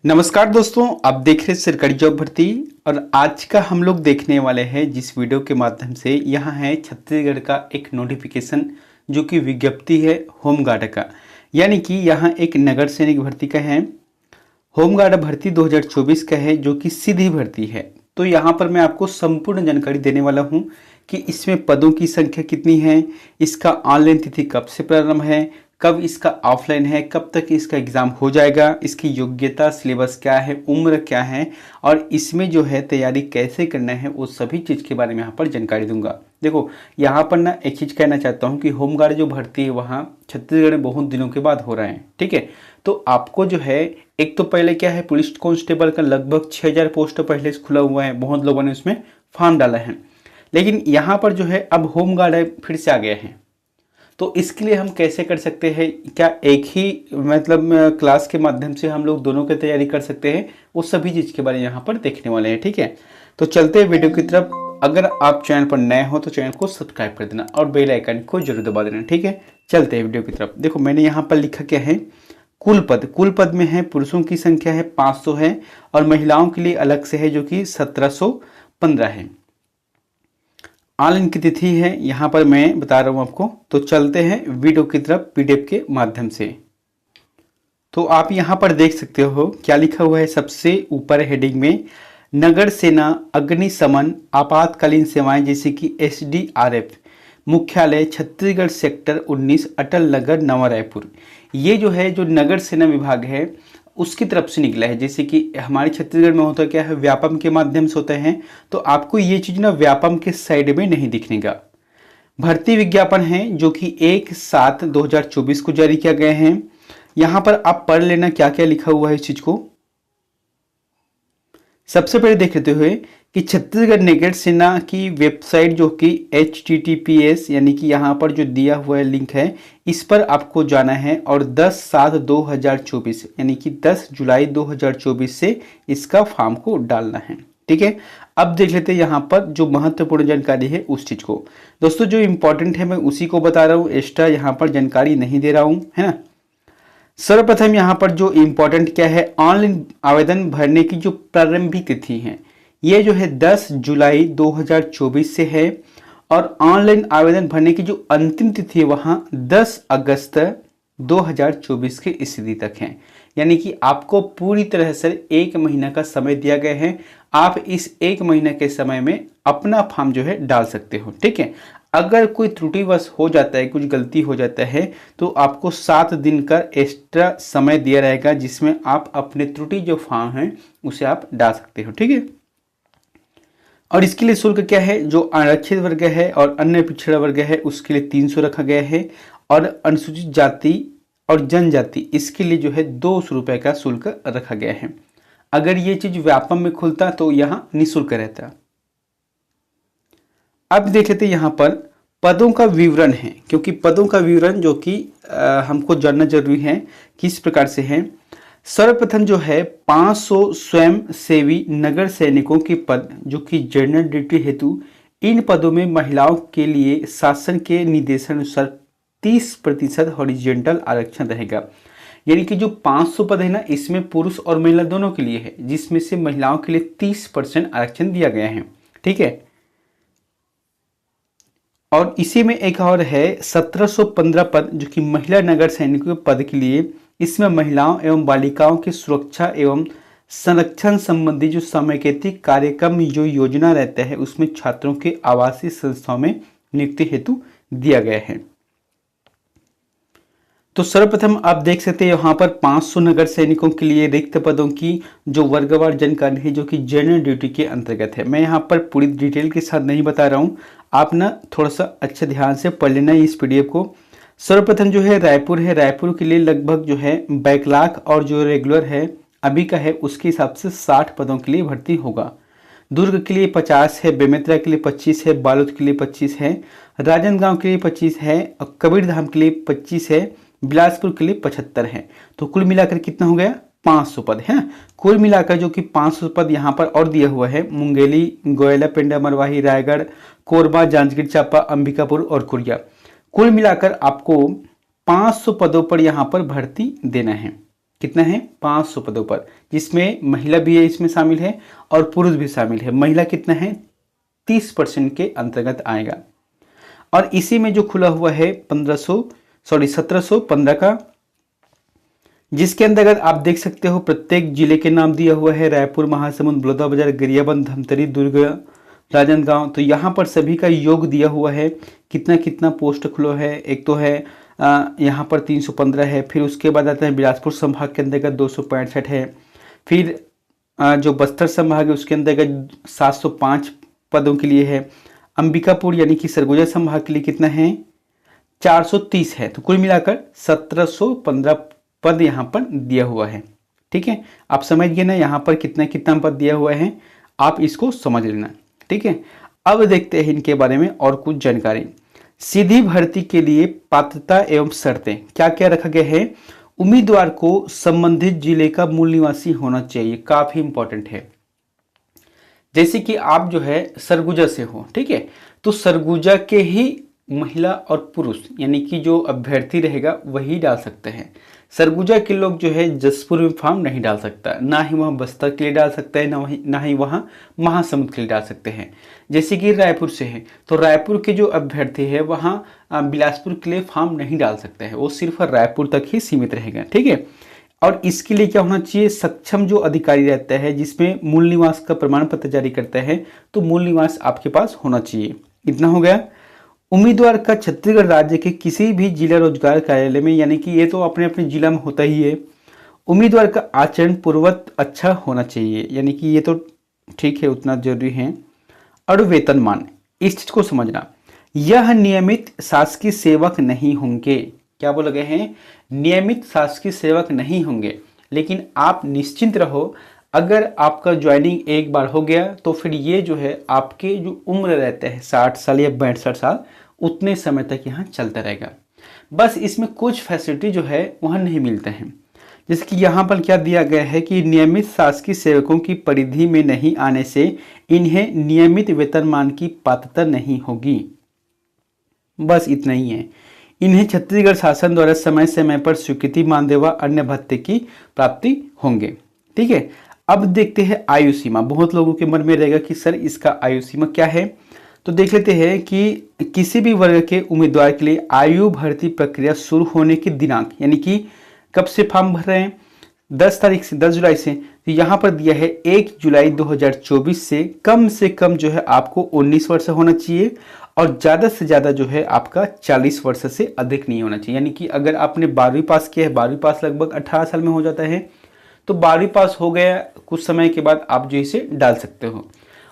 नमस्कार दोस्तों, आप देख रहे हैं सरकारी जॉब भर्ती। और आज का हम लोग देखने वाले हैं जिस वीडियो के माध्यम से, यहाँ है छत्तीसगढ़ का एक नोटिफिकेशन जो कि विज्ञप्ति है होमगार्ड का। यानी कि यहाँ एक नगर सैनिक भर्ती का है, होमगार्ड भर्ती 2024 का है जो कि सीधी भर्ती है। तो यहाँ पर मैं आपको संपूर्ण जानकारी देने वाला हूँ कि इसमें पदों की संख्या कितनी है, इसका ऑनलाइन तिथि कब से प्रारंभ है, कब इसका ऑफलाइन है, कब तक इसका एग्ज़ाम हो जाएगा, इसकी योग्यता, सिलेबस क्या है, उम्र क्या है और इसमें जो है तैयारी कैसे करना है, वो सभी चीज़ के बारे में यहाँ पर जानकारी दूंगा। देखो, यहाँ पर ना एक चीज़ कहना चाहता हूँ कि होमगार्ड जो भर्ती है वहाँ छत्तीसगढ़ में बहुत दिनों के बाद हो रहा है। ठीक है, तो आपको जो है एक तो पहले क्या है, पुलिस कांस्टेबल का लगभग 6000 पोस्ट पहले से खुला हुआ है, बहुत लोगों ने उसमें फॉर्म डाला है। लेकिन यहाँ पर जो है अब होमगार्ड फिर से आ गया है। तो इसके लिए हम कैसे कर सकते हैं, क्या एक ही मतलब क्लास के माध्यम से हम लोग दोनों की तैयारी कर सकते हैं, वो सभी चीज़ के बारे में यहाँ पर देखने वाले हैं। ठीक है, तो चलते हैं वीडियो की तरफ। अगर आप चैनल पर नए हो तो चैनल को सब्सक्राइब कर देना और बेल आइकन को जरूर दबा देना। ठीक है, चलते हैं वीडियो की तरफ। देखो, मैंने यहाँ पर लिखा क्या है, कुल पद में है पुरुषों की संख्या है 500 है और महिलाओं के लिए अलग से है जो कि 1715 है। ऑनलाइन की तिथि है यहाँ पर मैं बता रहा हूँ आपको। तो चलते हैं वीडियो की तरफ पीडीएफ के माध्यम से। तो आप यहाँ पर देख सकते हो क्या लिखा हुआ है। सबसे ऊपर हेडिंग में नगर सेना अग्निशमन आपातकालीन सेवाएं जैसे कि एसडीआरएफ मुख्यालय छत्तीसगढ़ सेक्टर 19 अटल नगर नवा रायपुर। ये जो है जो नगर सेना विभाग है उसकी तरफ से निकला है। जैसे कि हमारे छत्तीसगढ़ में होता क्या है, व्यापम के माध्यम से होते हैं, तो आपको ये चीज़ ना व्यापम के साइड में नहीं दिखने का। भर्ती विज्ञापन है जो कि 1/7/2024 को जारी किया गया है। यहाँ पर आप पढ़ लेना क्या क्या लिखा हुआ है इस चीज़ को। सबसे पहले देख लेते हुए कि छत्तीसगढ़ नगर सेना की वेबसाइट जो कि HTTPS यानी कि यहाँ पर जो दिया हुआ है लिंक है, इस पर आपको जाना है और 10/7/2024 यानी कि 10 जुलाई 2024 से इसका फॉर्म को डालना है। ठीक है, अब देख लेते हैं यहाँ पर जो महत्वपूर्ण जानकारी है उस चीज़ को। दोस्तों, जो इम्पोर्टेंट है मैं उसी को बता रहा हूँ, एक्स्ट्रा यहाँ पर जानकारी नहीं दे रहा हूँ, है ना। सर्वप्रथम यहाँ पर जो इम्पोर्टेंट क्या है, ऑनलाइन आवेदन भरने की जो प्रारंभिक तिथि है ये जो है 10 जुलाई 2024 से है और ऑनलाइन आवेदन भरने की जो अंतिम तिथि है वहाँ 10 अगस्त 2024 की स्थिति तक है। यानी कि आपको पूरी तरह से 1 महीना का समय दिया गया है। आप इस 1 महीने के समय में अपना फॉर्म जो है डाल सकते हो। ठीक है, अगर कोई त्रुटिवश हो जाता है, कुछ गलती हो जाता है, तो आपको 7 दिन का एक्स्ट्रा समय दिया रहेगा जिसमें आप अपने त्रुटि जो फॉर्म है उसे आप डाल सकते हो। ठीक है, और इसके लिए शुल्क क्या है, जो आरक्षित वर्ग है और अन्य पिछड़ा वर्ग है उसके लिए 300 रखा गया है और अनुसूचित जाति और जनजाति इसके लिए जो है 200 रुपये का शुल्क रखा गया है। अगर ये चीज व्यापम में खुलता तो यहाँ निःशुल्क रहता। अब देख लेते हैं यहाँ पर पदों का विवरण है, क्योंकि पदों का विवरण जो कि हमको जानना जरूरी है किस प्रकार से है। सर्वप्रथम जो है 500 स्वयं सेवी नगर सैनिकों के पद जो कि जनरल ड्यूटी हेतु, इन पदों में महिलाओं के लिए शासन के निर्देशानुसार 30% हॉरिजॉन्टल आरक्षण रहेगा। यानी कि जो 500 पद है ना, इसमें पुरुष और महिला दोनों के लिए है, जिसमें से महिलाओं के लिए 30% आरक्षण दिया गया है। ठीक है, और इसी में एक और है 1715 पद जो कि महिला नगर सैनिकों के पद के लिए। इसमें महिलाओं एवं बालिकाओं की सुरक्षा एवं संरक्षण संबंधी जो समेकित कार्यक्रम जो योजना रहता है उसमें छात्रों के आवासीय संस्थाओं में नियुक्ति हेतु दिया गया है। तो सर्वप्रथम आप देख सकते हैं यहाँ पर 500 नगर सैनिकों के लिए रिक्त पदों की जो वर्गवार जानकारी है जो कि जनरल ड्यूटी के अंतर्गत है। मैं यहाँ पर पूरी डिटेल के साथ नहीं बता रहा हूँ, आप ना थोड़ा सा अच्छे ध्यान से पढ़ लेना इस पीडीएफ को। सर्वप्रथम जो है रायपुर है, रायपुर के लिए लगभग जो है बैकलाख और जो रेगुलर है अभी का है उसके हिसाब से 60 पदों के लिए भर्ती होगा। दुर्ग के लिए 50 है, बेमेतरा के लिए 25 है, बालोद के लिए 25 है, राजनांदगांव के लिए 25 है और कबीरधाम के लिए 25 है, बिलासपुर के लिए 75 है। तो कुल मिलाकर कितना हो गया, 500 पद है। कुल मिलाकर जो कि 500 पद यहाँ पर और दिया हुआ है, मुंगेली, गोयला, पेंडा, मरवाही, रायगढ़, कोरबा, जांजगीर चांपा, अंबिकापुर और कोरिया। कुल मिलाकर आपको 500 पदों पर यहाँ पर भर्ती देना है। कितना है 500 पदों पर, जिसमें महिला भी है इसमें शामिल है और पुरुष भी शामिल है। महिला कितना है 30% के अंतर्गत आएगा। और इसी में जो खुला हुआ है 1715 का, जिसके अंतर्गत आप देख सकते हो प्रत्येक जिले के नाम दिया हुआ है, रायपुर, महासमुंद, बलौदाबाजार, गरियाबंद, धमतरी, दुर्ग, राजनांदगांव। तो यहाँ पर सभी का योग दिया हुआ है, कितना कितना पोस्ट खुला है। एक तो है यहाँ पर 315 है, फिर उसके बाद आता है बिलासपुर संभाग के अंतर्गत 265 है, फिर जो बस्तर संभाग है उसके अंतर्गत 705 पदों के लिए है। अंबिकापुर यानी कि सरगुजा संभाग के लिए कितना है 430 है। तो कुल मिलाकर 1715 पद यहाँ पर दिया हुआ है। ठीक है, आप समझ गए ना यहाँ पर कितना कितना पद दिया हुआ है, आप इसको समझ लेना। ठीक है, अब देखते हैं इनके बारे में और कुछ जानकारी। सीधी भर्ती के लिए पात्रता एवं शर्तें क्या क्या रखा गया है। उम्मीदवार को संबंधित जिले का मूल निवासी होना चाहिए, काफी इंपॉर्टेंट है। जैसे कि आप जो है सरगुजा से हो, ठीक है, तो सरगुजा के ही महिला और पुरुष यानी कि जो अभ्यर्थी रहेगा वही डाल सकते हैं। सरगुजा के लोग जो है जसपुर में फॉर्म नहीं डाल सकता, ना ही वहाँ बस्तर के लिए डाल सकता है, ना ही वहाँ महासमुंद के लिए डाल सकते हैं। जैसे कि रायपुर से है तो रायपुर के जो अभ्यर्थी है वहाँ बिलासपुर के लिए फॉर्म नहीं डाल सकते हैं, वो सिर्फ रायपुर तक ही सीमित रहेगा। ठीक है, और इसके लिए क्या होना चाहिए, सक्षम जो अधिकारी रहता है जिसमें मूल निवास का प्रमाण पत्र जारी करता है, तो मूल निवास आपके पास होना चाहिए। इतना हो गया। उम्मीदवार का छत्तीसगढ़ राज्य के किसी भी जिला रोजगार कार्यालय में, यानी कि ये तो अपने अपने जिला में होता ही है। उम्मीदवार का आचरण पूर्वत अच्छा होना चाहिए, यानी कि ये तो ठीक है, उतना जरूरी है। और वेतनमान, इस चीज को समझना, यह नियमित शासकीय सेवक नहीं होंगे। क्या बोले गए हैं, नियमित शासकीय सेवक नहीं होंगे, लेकिन आप निश्चिंत रहो, अगर आपका ज्वाइनिंग एक बार हो गया तो फिर ये जो है आपके जो उम्र रहते हैं 60 साल या 62 साल, उतने समय तक यहाँ चलता रहेगा। बस इसमें कुछ फैसिलिटी जो है वहाँ नहीं मिलते हैं। जैसे कि यहाँ पर क्या दिया गया है कि नियमित शासकीय सेवकों की परिधि में नहीं आने से इन्हें नियमित वेतनमान की पात्रता नहीं होगी। बस इतना ही है। इन्हें छत्तीसगढ़ शासन द्वारा समय समय पर स्वीकृति मानदेय व अन्य भत्ते की प्राप्ति होंगे। ठीक है, अब देखते हैं आयु सीमा। बहुत लोगों के मन में रहेगा कि सर इसका आयु सीमा क्या है, तो देख लेते हैं कि किसी भी वर्ग के उम्मीदवार के लिए आयु भर्ती प्रक्रिया शुरू होने की दिनांक, यानी कि कब से फॉर्म भर रहे हैं, 10 तारीख से, 10 जुलाई से, तो यहाँ पर दिया है 1 जुलाई 2024 से कम जो है आपको 19 वर्ष होना चाहिए और ज़्यादा से ज़्यादा जो है आपका 40 वर्ष से अधिक नहीं होना चाहिए। यानी कि अगर आपने 12वीं पास किया है, 12वीं पास लगभग 18 साल में हो जाता है, तो 12वीं पास हो गया कुछ समय के बाद आप जो इसे डाल सकते हो,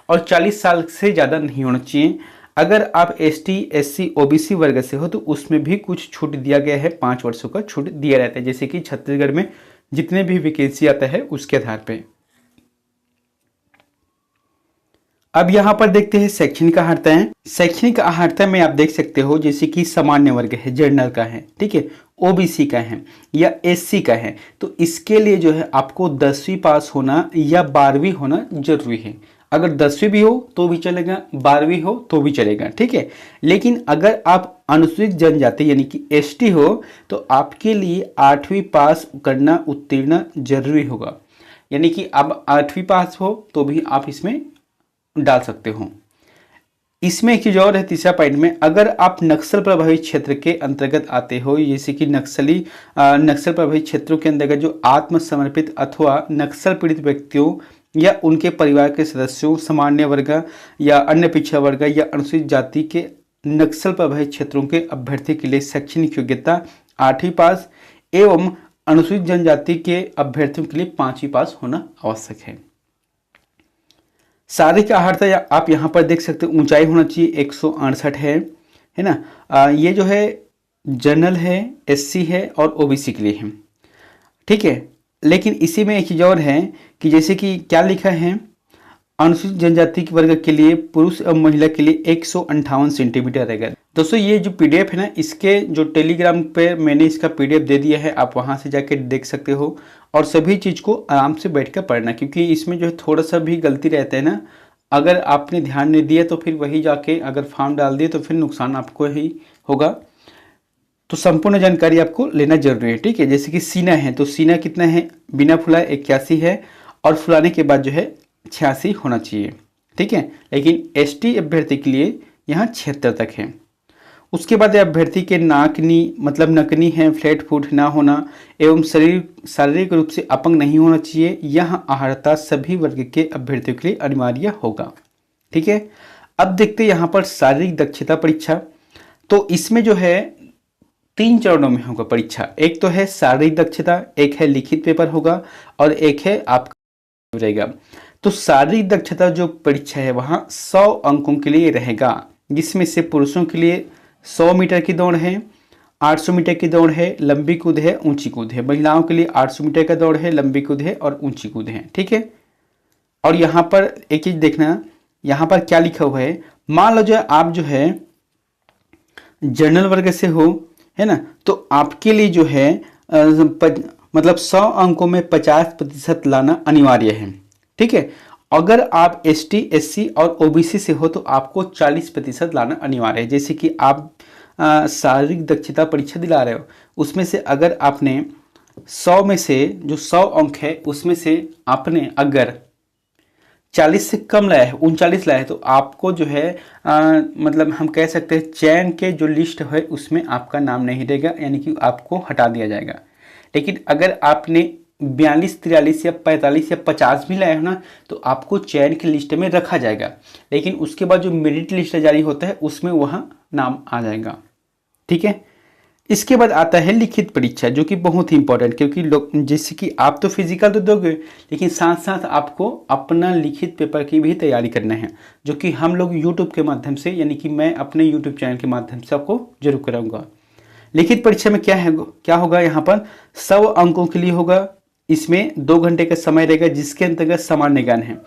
और 40 साल से ज़्यादा नहीं होना चाहिए। अगर आप ST SC OBC वर्ग से हो तो उसमें भी कुछ छूट दिया गया है, 5 वर्षों का छूट दिया रहता है, जैसे कि छत्तीसगढ़ में जितने भी वैकेंसी आता है उसके आधार पे। अब यहाँ पर देखते हैं शैक्षणिक अर्हताएं। शैक्षणिक अर्हता में आप देख सकते हो जैसे कि सामान्य वर्ग है, जनरल का है, ठीक है, OBC का है या SC का है, तो इसके लिए जो है आपको 10वीं पास होना या 12वीं होना जरूरी है। अगर 10वीं भी हो तो भी चलेगा, 12वीं हो तो भी चलेगा, ठीक है। लेकिन अगर आप अनुसूचित जनजाति यानी कि ST हो तो आपके लिए 8वीं पास करना उत्तीर्ण जरूरी होगा। यानी कि अब 8वीं पास हो तो भी आप इसमें डाल सकते हो। इसमें एक चीज और है, तीसरा पॉइंट में, अगर आप नक्सल प्रभावित क्षेत्र के अंतर्गत आते हो, जैसे कि नक्सल प्रभावित क्षेत्रों के अंतर्गत जो आत्मसमर्पित अथवा नक्सल पीड़ित व्यक्तियों या उनके परिवार के सदस्यों, सामान्य वर्ग या अन्य पिछड़ा वर्ग या अनुसूचित जाति के नक्सल प्रभावित क्षेत्रों के अभ्यर्थी के लिए शैक्षणिक योग्यता 8वीं पास एवं अनुसूचित जनजाति के अभ्यर्थियों के लिए 5वीं पास होना आवश्यक है। शारीरिक अर्हता या आप यहाँ पर देख सकते हो, ऊंचाई होना चाहिए 168 है ना। ये जो है जनरल है, SC है और OBC के लिए है, ठीक है। लेकिन इसी में एक चीज और है कि जैसे कि क्या लिखा है, अनुसूचित जनजाति के वर्ग के लिए पुरुष और महिला के लिए 158 सेंटीमीटर रहेगा। दोस्तों ये जो PDF है ना, इसके जो टेलीग्राम पे मैंने इसका PDF दे दिया है, आप वहां से जाके देख सकते हो और सभी चीज को आराम से बैठ कर पढ़ना, क्योंकि इसमें जो है थोड़ा सा भी गलती रहता है ना, अगर आपने ध्यान नहीं दिया तो फिर वही जाके अगर फॉर्म डाल दिए तो फिर नुकसान आपको ही होगा। तो संपूर्ण जानकारी आपको लेना जरूरी है, ठीक है। जैसे कि सीना है तो सीना कितना है, बिना फुलाए 81 है और फुलाने के बाद जो है 86 होना चाहिए, ठीक है। लेकिन एसटी अभ्यर्थी के लिए यहाँ 76 तक है। उसके बाद अभ्यर्थी के नाकनी मतलब नकनी है, फ्लैट फुट ना होना एवं शारीरिक रूप से अपंग नहीं होना चाहिए। यह अहर्ता सभी वर्ग के अभ्यर्थियों के लिए अनिवार्य होगा, ठीक है। अब देखते हैं यहाँ पर शारीरिक दक्षता परीक्षा। तो इसमें जो है 3 चरणों में होगा परीक्षा। एक तो है शारीरिक दक्षता, एक है लिखित पेपर होगा और एक है आपका रहेगा। तो शारीरिक दक्षता जो परीक्षा है वहाँ 100 अंकों के लिए रहेगा, जिसमें से पुरुषों के लिए 100 मीटर की दौड़ है, 800 मीटर की दौड़ है, लंबी कूद है, ऊंची कूद है। महिलाओं के लिए 800 मीटर का दौड़ है, लंबी कूद है और ऊंची कूद है, ठीक है। और यहाँ पर एक चीज देखना, यहाँ पर क्या लिखा हुआ है। मान लो जो आप जो है जनरल वर्ग से हो, है ना, तो आपके लिए जो है मतलब 100 अंकों में 50% लाना अनिवार्य है, ठीक है। अगर आप एसटी, एससी और ओबीसी से हो तो आपको 40% लाना अनिवार्य है। जैसे कि आप शारीरिक दक्षता परीक्षा दिला रहे हो, उसमें से अगर आपने 100 में से जो 100 अंक है उसमें से आपने अगर 40 से कम लाया है, 39 लाया है, तो आपको जो है मतलब हम कह सकते हैं चयन के जो लिस्ट है उसमें आपका नाम नहीं रहेगा, यानी कि आपको हटा दिया जाएगा। लेकिन अगर आपने 42, 43 या 45 या 50 भी लाए हो ना, तो आपको चयन की लिस्ट में रखा जाएगा। लेकिन उसके बाद जो मेरिट लिस्ट जारी होता है उसमें वहाँ नाम आ जाएगा, ठीक है। इसके बाद आता है लिखित परीक्षा, जो कि बहुत ही इंपॉर्टेंट, क्योंकि लोग जैसे कि आप तो फिजिकल तो दोगे, लेकिन साथ साथ आपको अपना लिखित पेपर की भी तैयारी करना है, जो कि हम लोग यूट्यूब के माध्यम से, यानी कि मैं अपने यूट्यूब चैनल के माध्यम से आपको जरूर कराऊंगा। लिखित परीक्षा में क्या होगा, यहाँ पर 100 अंकों के लिए होगा। इसमें 2 घंटे का समय रहेगा, जिसके अंतर्गत सामान्य ज्ञान है।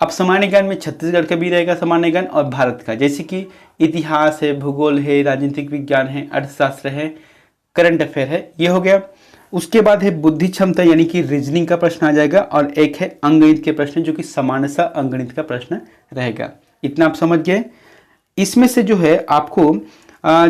अब सामान्य ज्ञान में छत्तीसगढ़ का भी रहेगा सामान्य ज्ञान और भारत का, जैसे कि इतिहास है, भूगोल है, राजनीतिक विज्ञान है, अर्थशास्त्र है, करंट अफेयर है, ये हो गया। उसके बाद है बुद्धि क्षमता, यानी कि रीजनिंग का प्रश्न आ जाएगा, और एक है अंकगणित के प्रश्न, जो कि सामान्य सा अंकगणित का प्रश्न रहेगा। इतना आप समझ गए। इसमें से जो है आपको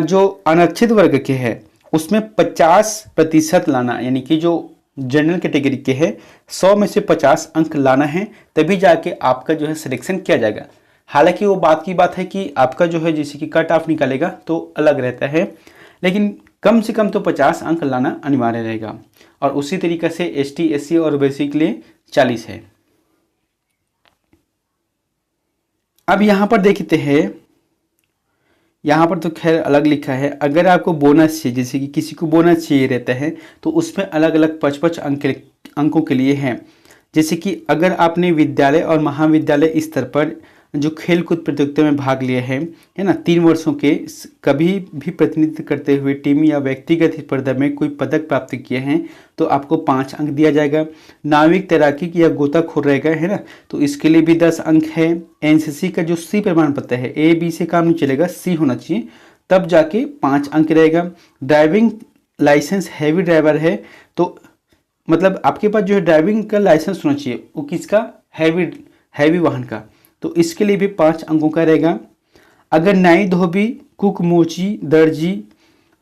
जो अनक्षित वर्ग के है उसमें 50% लाना, यानी कि जो जनरल कैटेगरी के है 100 में से 50 अंक लाना है, तभी जाके आपका जो है सिलेक्शन किया जाएगा। हालांकि वो बात की बात है कि आपका जो है जैसे कि कट ऑफ निकालेगा तो अलग रहता है, लेकिन कम से कम तो 50 अंक लाना अनिवार्य रहेगा। और उसी तरीके से एसटी, एससी और ओबीसी के लिए 40 है। अब यहाँ पर देखते हैं, यहाँ पर तो खैर अलग लिखा है। अगर आपको बोनस चाहिए, जैसे कि किसी को बोनस चाहिए रहता है, तो उसमें अलग अलग 55 अंकों के लिए हैं। जैसे कि अगर आपने विद्यालय और महाविद्यालय स्तर पर जो खेल कूद प्रतियोगिता में भाग लिया है ना, 3 वर्षों के कभी भी प्रतिनिधित्व करते हुए टीम या व्यक्तिगत स्पर्धा में कोई पदक प्राप्त किए हैं, तो आपको 5 अंक दिया जाएगा। नाविक, तैराकी या गोताखोर रहेगा, है ना, तो इसके लिए भी 10 अंक है। एनसीसी का जो सी प्रमाण पत्र है, ए बी से काम नहीं चलेगा, सी होना चाहिए, तब जाके 5 अंक रहेगा। ड्राइविंग लाइसेंस हैवी ड्राइवर है, तो मतलब आपके पास जो है ड्राइविंग का लाइसेंस होना चाहिए, वो किसका, हैवी वाहन का, तो इसके लिए भी 5 अंकों का रहेगा। अगर नाई, धोबी, कुक, मोची, दर्जी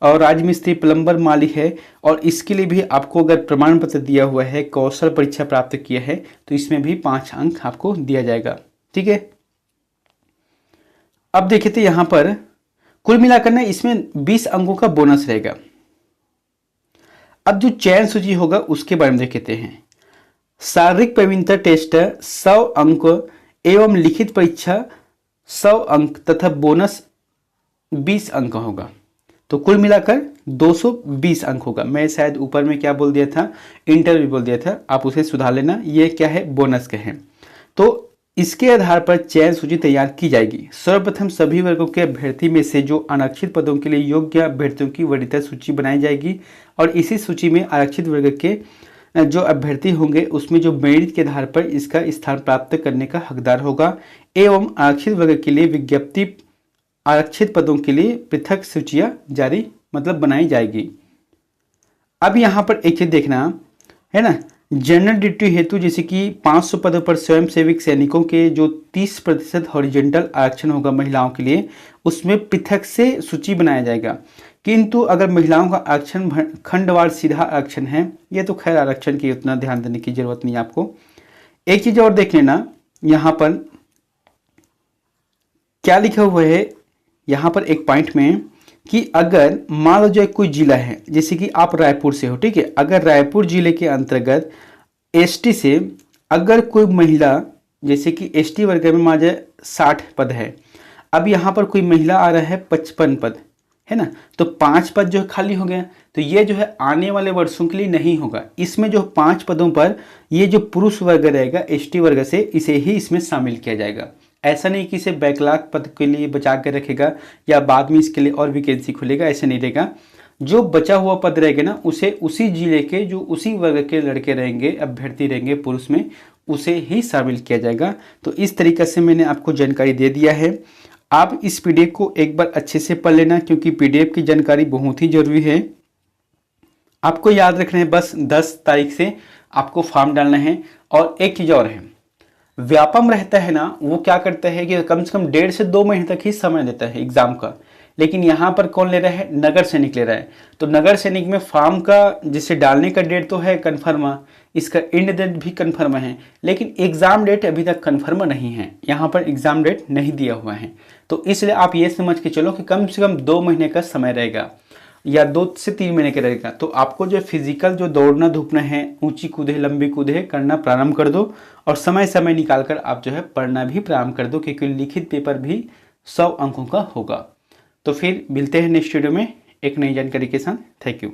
और राजमिस्त्री, प्लम्बर, माली है, और इसके लिए भी आपको अगर प्रमाण पत्र दिया हुआ है, कौशल परीक्षा प्राप्त किया है, तो इसमें भी 5 अंक आपको दिया जाएगा, ठीक है। अब देखे थे यहाँ पर कुल मिलाकर ना इसमें 20 अंकों का बोनस रहेगा। अब जो चयन सूची होगा उसके बारे में देखते हैं। शारीरिक प्रवीणता टेस्ट 100 अंक एवं लिखित परीक्षा 100 अंक तथा बोनस 20 अंक होगा, तो कुल मिलाकर 220 अंक होगा। मैं शायद ऊपर में क्या बोल दिया था, इंटरव्यू बोल दिया था, आप उसे सुधार लेना। ये क्या है, बोनस के हैं। तो इसके आधार पर चयन सूची तैयार की जाएगी। सर्वप्रथम सभी वर्गों के अभ्यर्थी में से जो आरक्षित पदों के लिए योग्य अभ्यर्थियों की वरीयता सूची बनाई जाएगी, और इसी सूची में आरक्षित वर्ग के जो अभ्यर्थी होंगे उसमें जो मेरिट के आधार पर इसका स्थान प्राप्त करने का हकदार होगा, एवं आरक्षित वर्ग के लिए विज्ञप्ति आरक्षित पदों के लिए पृथक सूचियां जारी मतलब बनाई जाएगी। अब यहाँ पर एक चीज देखना है ना, जनरल ड्यूटी हेतु जैसे कि 500 पदों पर स्वयंसेविक सैनिकों के जो 30% हॉरिजेंटल आरक्षण होगा महिलाओं के लिए, उसमें पृथक से सूची बनाया जाएगा। किंतु अगर महिलाओं का आरक्षण खंडवार सीधा आरक्षण है, ये तो खैर आरक्षण की उतना ध्यान देने की जरूरत नहीं है आपको। एक चीज और देख लेना, यहाँ पर क्या लिखा हुआ है, यहाँ पर एक पॉइंट में कि अगर मान लो जो कोई जिला है, जैसे कि आप रायपुर से हो, ठीक है, अगर रायपुर जिले के अंतर्गत एसटी से अगर कोई महिला, जैसे कि एसटी वर्ग में मान जाए 60 पद है, अब यहाँ पर कोई महिला आ रहा है 55 पद, है ना, तो 5 पद जो है खाली हो गया। तो ये जो है आने वाले वर्षों के लिए नहीं होगा। इसमें जो 5 पदों पर ये जो पुरुष वर्ग रहेगा एसटी वर्ग से, इसे ही इसमें शामिल किया जाएगा। ऐसा नहीं कि इसे बैकलॉग पद के लिए बचा कर रखेगा या बाद में इसके लिए और वैकेंसी खुलेगा, ऐसा नहीं रहेगा। जो बचा हुआ पद रहेगा ना, उसे उसी जिले के जो उसी वर्ग के लड़के रहेंगे, अभ्यर्थी रहेंगे पुरुष में, उसे ही शामिल किया जाएगा। तो इस तरीके से मैंने आपको जानकारी दे दिया है। आप इस पीडीएफ को एक बार अच्छे से पढ़ लेना, क्योंकि पीडीएफ की जानकारी बहुत ही जरूरी है। आपको याद रखना है, बस 10 तारीख से आपको फॉर्म डालना है। और एक चीज और है, व्यापम रहता है ना, वो क्या करता है कि कम से कम 1.5 से 2 महीने तक ही समय देता है एग्जाम का। लेकिन यहाँ पर कौन ले रहा है, नगर सैनिक ले रहा है। तो नगर सैनिक में फॉर्म का जिसे डालने का डेट तो है कन्फर्म, इसका एंड डेट भी कन्फर्म है, लेकिन एग्जाम डेट अभी तक कन्फर्म नहीं है। यहाँ पर एग्जाम डेट नहीं दिया हुआ है। तो इसलिए आप ये समझ के चलो कि कम से कम 2 महीने का समय रहेगा या 2 से 3 महीने का रहेगा। तो आपको जो फिजिकल जो दौड़ना धूपना है, ऊंची कूदे लंबी कूदे करना प्रारंभ कर दो, और समय समय निकाल कर आप जो है पढ़ना भी प्रारंभ कर दो, क्योंकि लिखित पेपर भी 100 अंकों का होगा। तो फिर मिलते हैं नेक्स्ट वीडियो में एक नई जानकारी के साथ। Thank you.